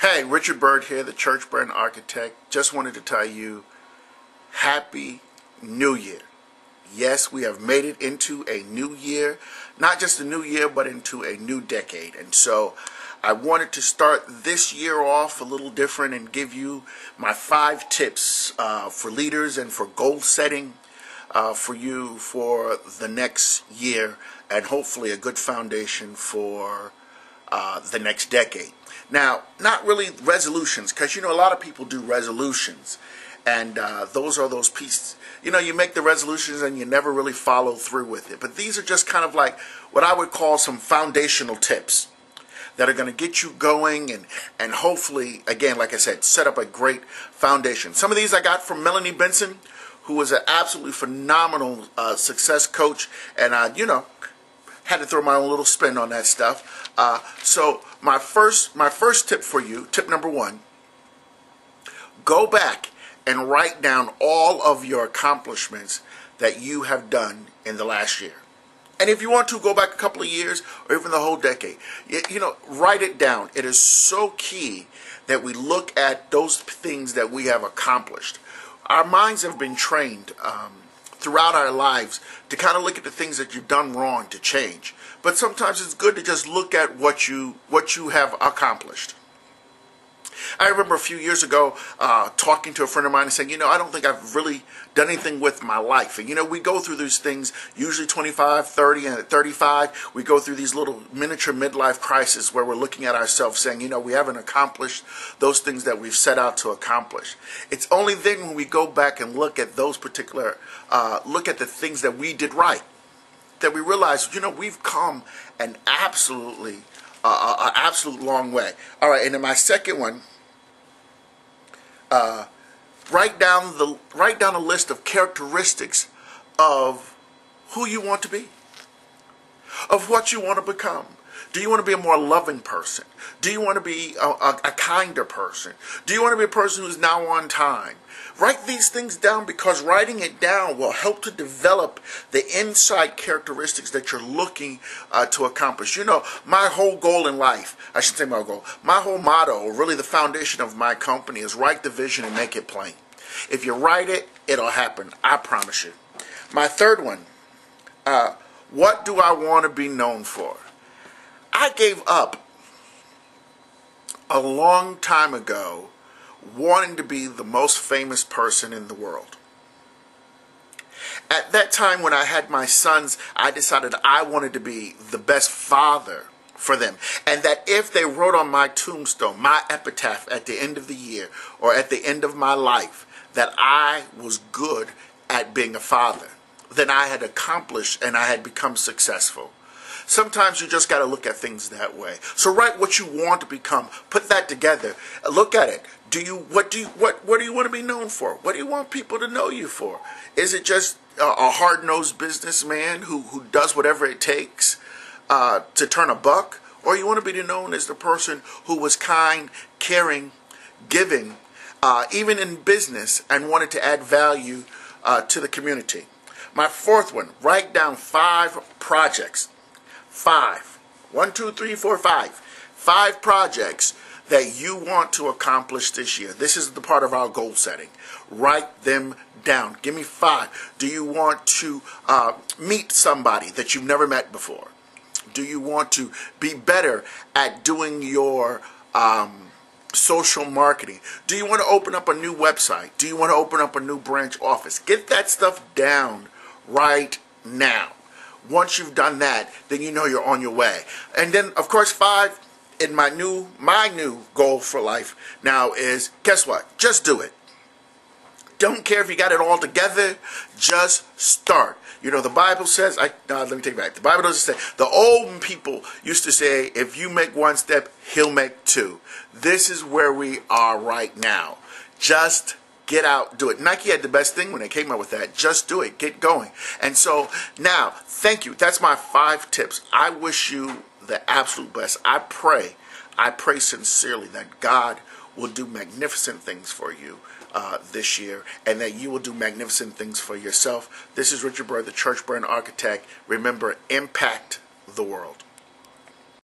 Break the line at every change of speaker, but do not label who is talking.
Hey, Richard Bird here, the Church Brand Architect. Just wanted to tell you, Happy New Year. Yes, we have made it into a new year. Not just a new year, but into a new decade. And so I wanted to start this year off a little different and give you my 5 tips for leaders and for goal setting for you for the next year, and hopefully a good foundation for the next decade. Now, not really resolutions, because a lot of people do resolutions, and those are those pieces. You make the resolutions and you never really follow through with it. But these are just kind of like what I would call some foundational tips that are going to get you going and hopefully, again, like I said, set up a great foundation. Some of these I got from Melanie Benson, who was an absolutely phenomenal success coach, and had to throw my own little spin on that stuff. So my first tip for you, tip number 1, go back and write down all of your accomplishments that you have done in the last year. And if you want to, go back a couple of years or even the whole decade. Write it down. It is so key that we look at those things that we have accomplished. Our minds have been trained throughout our lives to kind of look at the things that you've done wrong to change. But sometimes it's good to just look at what you have accomplished. I remember a few years ago talking to a friend of mine and saying, I don't think I've really done anything with my life. And we go through these things, usually 25, 30, and at 35, we go through these little miniature midlife crises where we're looking at ourselves saying, we haven't accomplished those things that we've set out to accomplish. It's only then when we go back and look at those particular, look at the things that we did right, that we realize, we've come an absolute long way. All right, and then my second one, write down a list of characteristics of who you want to be, of what you want to become. Do you want to be a more loving person? Do you want to be a kinder person? Do you want to be a person who's now on time? Write these things down, because writing it down will help to develop the inside characteristics that you're looking to accomplish. My whole goal in life, I should say my goal, my whole motto, or really the foundation of my company, is write the vision and make it plain. If you write it, it'll happen. I promise you. My third one, what do I want to be known for? I gave up a long time ago wanting to be the most famous person in the world. At that time when I had my sons, I decided I wanted to be the best father for them. And that if they wrote on my tombstone, my epitaph at the end of the year or at the end of my life, that I was good at being a father, then I had accomplished and I had become successful. Sometimes you just got to look at things that way. So write what you want to become. Put that together. Look at it. What do you want to be known for? What do you want people to know you for? Is it just a hard-nosed businessman who does whatever it takes to turn a buck? Or you want to be known as the person who was kind, caring, giving, even in business, and wanted to add value to the community? My fourth one, write down 5 projects. 5. 1, 2, 3, 4, 5. 5 projects that you want to accomplish this year. This is the part of our goal setting. Write them down. Give me 5. Do you want to meet somebody that you've never met before? Do you want to be better at doing your social marketing? Do you want to open up a new website? Do you want to open up a new branch office? Get that stuff down right now. Once you've done that, then you're on your way. And then, of course, 5 in my new goal for life now is, guess what? Just do it. Don't care if you got it all together. Just start. The Bible says, let me take it back. The Bible doesn't say, the old people used to say, if you make 1 step, he'll make 2. This is where we are right now. Just get out, do it. Nike had the best thing when they came out with that. Just do it. Get going. And so now, thank you. That's my 5 tips. I wish you the absolute best. I pray sincerely that God will do magnificent things for you this year, and that you will do magnificent things for yourself. This is Richard Bird, the Church Brand Architect. Remember, impact the world.